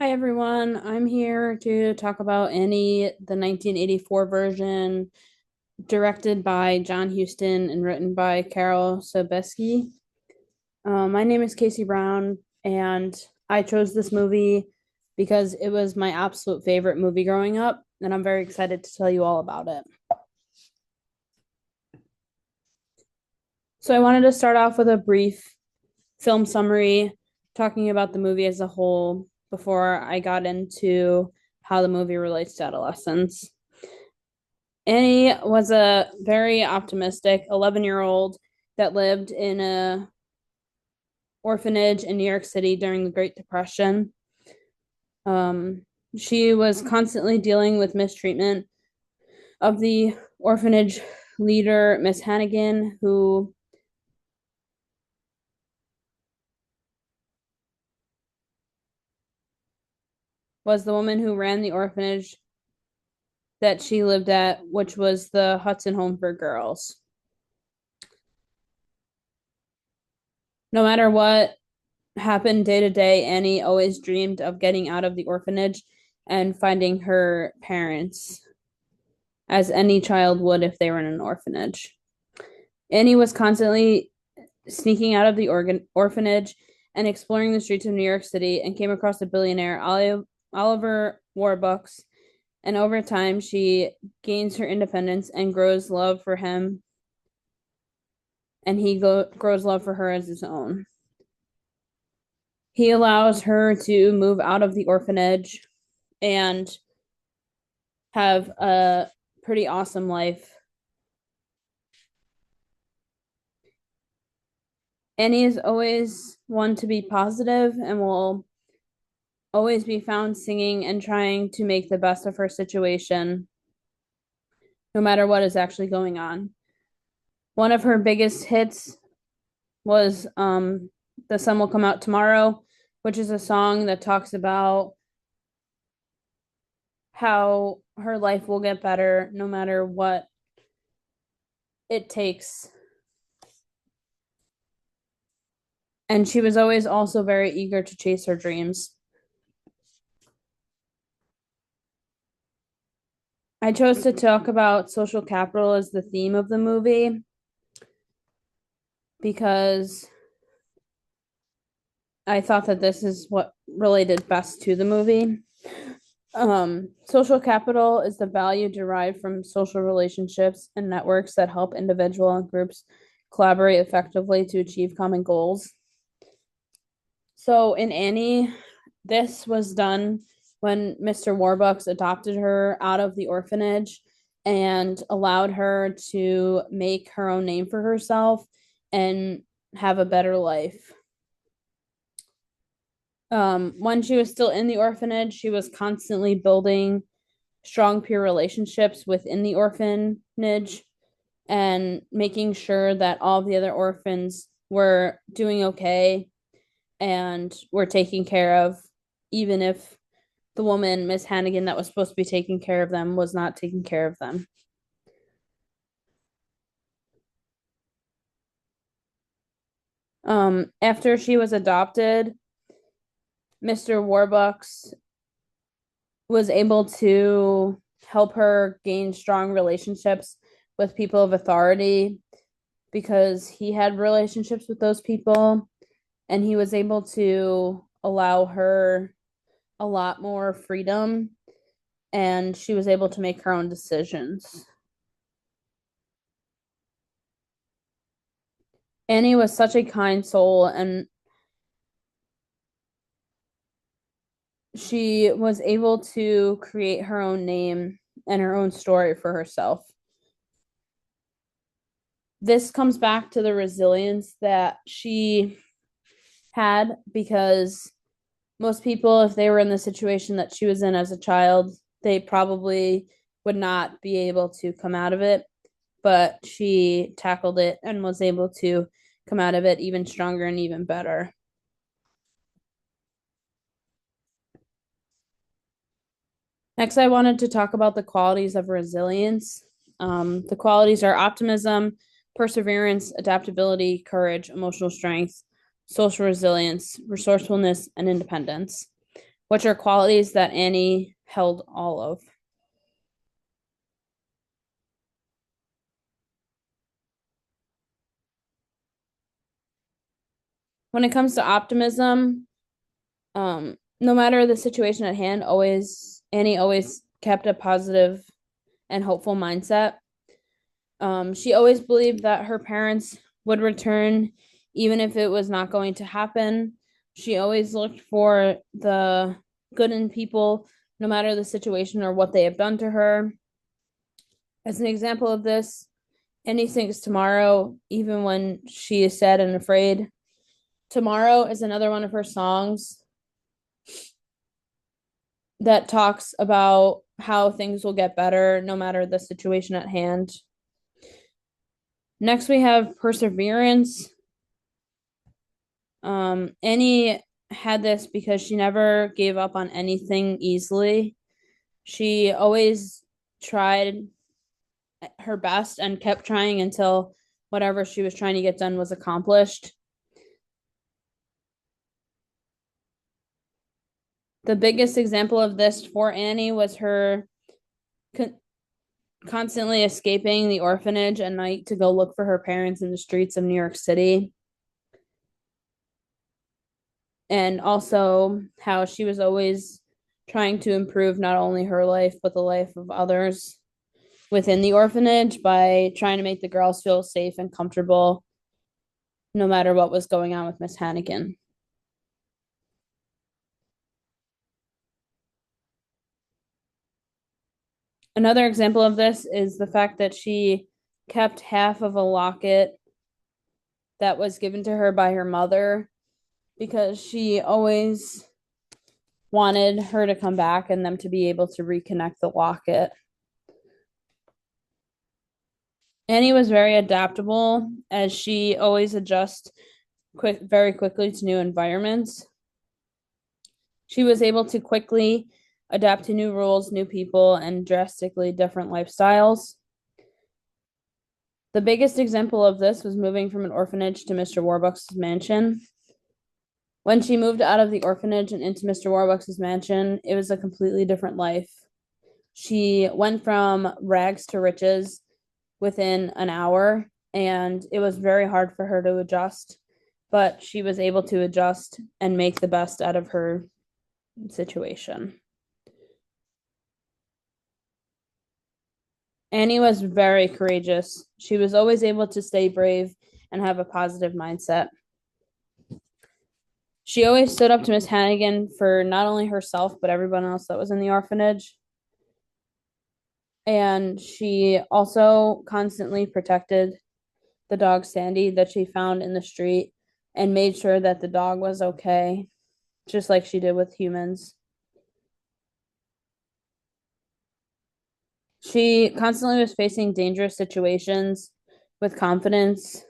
Hi everyone, I'm here to talk about Annie, the 1984 version, directed by John Huston and written by Carol Sobieski. My name is Kacie Brown, and I chose this movie because it was my absolute favorite movie growing up, and I'm very excited to tell you all about it. So I wanted to start off with a brief film summary, talking about the movie as a whole before I got into how the movie relates to adolescence. Annie was a very optimistic 11-year-old that lived in a orphanage in New York City during the Great Depression. She was constantly dealing with mistreatment of the orphanage leader, Miss Hannigan, who was the woman who ran the orphanage that she lived at, which was the Hudson Home for Girls. No matter what happened day to day, Annie always dreamed of getting out of the orphanage and finding her parents, as any child would if they were in an orphanage. Annie was constantly sneaking out of the orphanage and exploring the streets of New York City and came across a billionaire, Oliver Warbucks. And over time, she gains her independence and grows love for him, and he grows love for her as his own. He allows her to move out of the orphanage and have a pretty awesome life. Annie is always one to be positive and will always be found singing and trying to make the best of her situation, no matter what is actually going on. One of her biggest hits was The Sun Will Come Out Tomorrow, which is a song that talks about how her life will get better no matter what it takes. And she was always also very eager to chase her dreams. I chose to talk about social capital as the theme of the movie because I thought that this is what related best to the movie. Social capital is the value derived from social relationships and networks that help individual and groups collaborate effectively to achieve common goals. So in Annie, this was done when Mr. Warbucks adopted her out of the orphanage and allowed her to make her own name for herself and have a better life. When she was still in the orphanage, she was constantly building strong peer relationships within the orphanage and making sure that all the other orphans were doing okay and were taken care of, even if the woman, Miss Hannigan, that was supposed to be taking care of them was not taking care of them. After she was adopted, Mr. Warbucks was able to help her gain strong relationships with people of authority because he had relationships with those people, and he was able to allow her a lot more freedom, and she was able to make her own decisions. Annie was such a kind soul, and she was able to create her own name and her own story for herself. This comes back to the resilience that she had because most people, if they were in the situation that she was in as a child, they probably would not be able to come out of it. But she tackled it and was able to come out of it even stronger and even better. Next, I wanted to talk about the qualities of resilience. The qualities are optimism, perseverance, adaptability, courage, emotional strength, social resilience, resourcefulness, and independence. which are qualities that Annie held all of. When it comes to optimism, no matter the situation at hand, always Annie always kept a positive and hopeful mindset. She always believed that her parents would return, even if it was not going to happen. She always looked for the good in people, no matter the situation or what they have done to her. As an example of this, Annie sings Tomorrow, even when she is sad and afraid. Tomorrow is another one of her songs that talks about how things will get better no matter the situation at hand. Next, we have Perseverance. Annie had this because she never gave up on anything easily. She always tried her best and kept trying until whatever she was trying to get done was accomplished. The biggest example of this for Annie was her constantly escaping the orphanage at night to go look for her parents in the streets of New York City. And also how she was always trying to improve not only her life, but the life of others within the orphanage by trying to make the girls feel safe and comfortable no matter what was going on with Miss Hannigan. Another example of this is the fact that she kept half of a locket that was given to her by her mother because she always wanted her to come back and them to be able to reconnect the locket. Annie was very adaptable as she always adjusts very quickly to new environments. She was able to quickly adapt to new rules, new people, and drastically different lifestyles. The biggest example of this was moving from an orphanage to Mr. Warbucks' mansion. When she moved out of the orphanage and into Mr. Warbucks' mansion, it was a completely different life. She went from rags to riches within an hour, and it was very hard for her to adjust, but she was able to adjust and make the best out of her situation. Annie was very courageous. She was always able to stay brave and have a positive mindset. She always stood up to Miss Hannigan for not only herself, but everyone else that was in the orphanage. And she also constantly protected the dog Sandy that she found in the street and made sure that the dog was okay, just like she did with humans. She constantly was facing dangerous situations with confidence,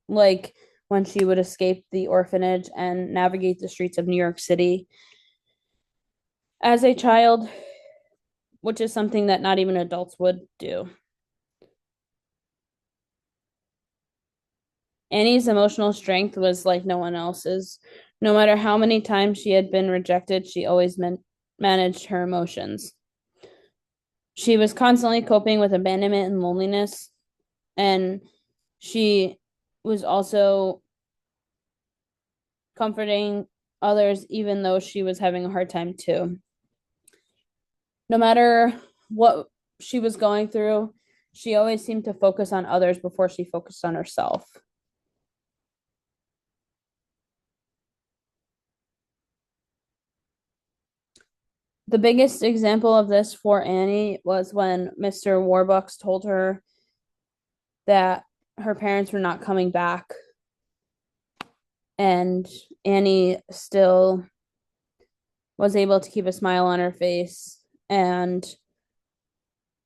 like when she would escape the orphanage and navigate the streets of New York City as a child, which is something that not even adults would do. Annie's emotional strength was like no one else's. No matter how many times she had been rejected, she always managed her emotions. She was constantly coping with abandonment and loneliness, and she was also comforting others, even though she was having a hard time too. No matter what she was going through, she always seemed to focus on others before she focused on herself. The biggest example of this for Annie was when Mr. Warbucks told her that her parents were not coming back, and Annie still was able to keep a smile on her face and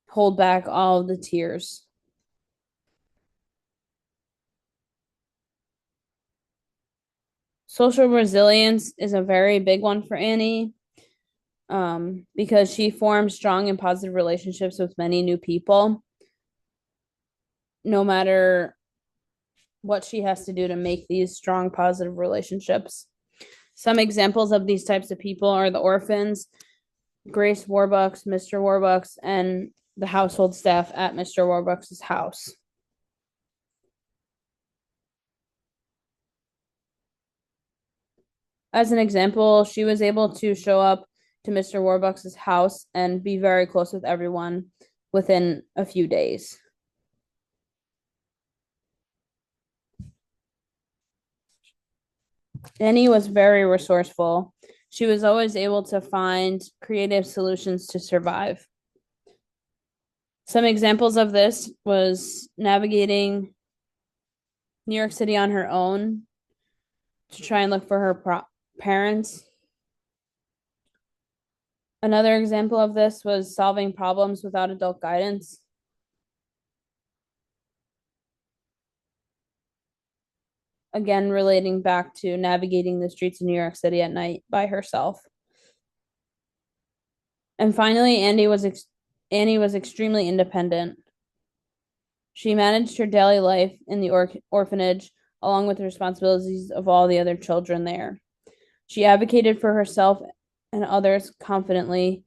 hold back all of the tears. Social resilience is a very big one for Annie, because she formed strong and positive relationships with many new people, no matter what she has to do to make these strong, positive relationships. Some examples of these types of people are the orphans, Grace Warbucks, Mr. Warbucks, and the household staff at Mr. Warbucks' house. As an example, she was able to show up to Mr. Warbucks' house and be very close with everyone within a few days. Annie was very resourceful. She was always able to find creative solutions to survive. Some examples of this was navigating New York City on her own to try and look for her parents. Another example of this was solving problems without adult guidance. Again, relating back to navigating the streets of New York City at night by herself. And finally, Annie was extremely independent. She managed her daily life in the orphanage along with the responsibilities of all the other children there. She advocated for herself and others confidently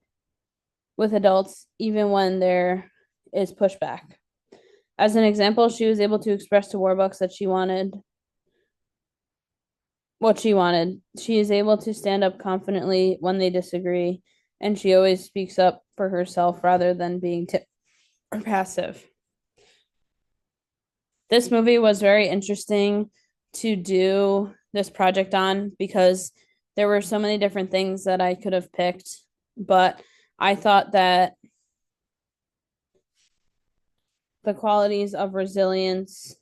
with adults, even when there is pushback. As an example, she was able to express to Warbucks that she wanted what she wanted. She is able to stand up confidently when they disagree, and she always speaks up for herself rather than being or passive. This movie was very interesting to do this project on because there were so many different things that I could have picked, but I thought that the qualities of resilience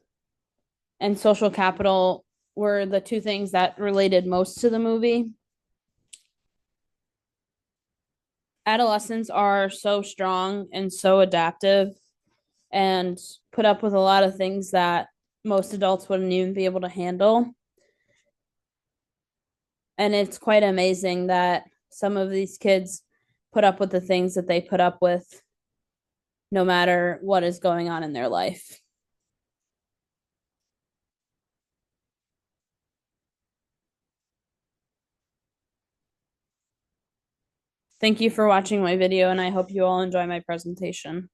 and social capital were the two things that related most to the movie. Adolescents are so strong and so adaptive and put up with a lot of things that most adults wouldn't even be able to handle. And it's quite amazing that some of these kids put up with the things that they put up with no matter what is going on in their life. Thank you for watching my video, and I hope you all enjoy my presentation.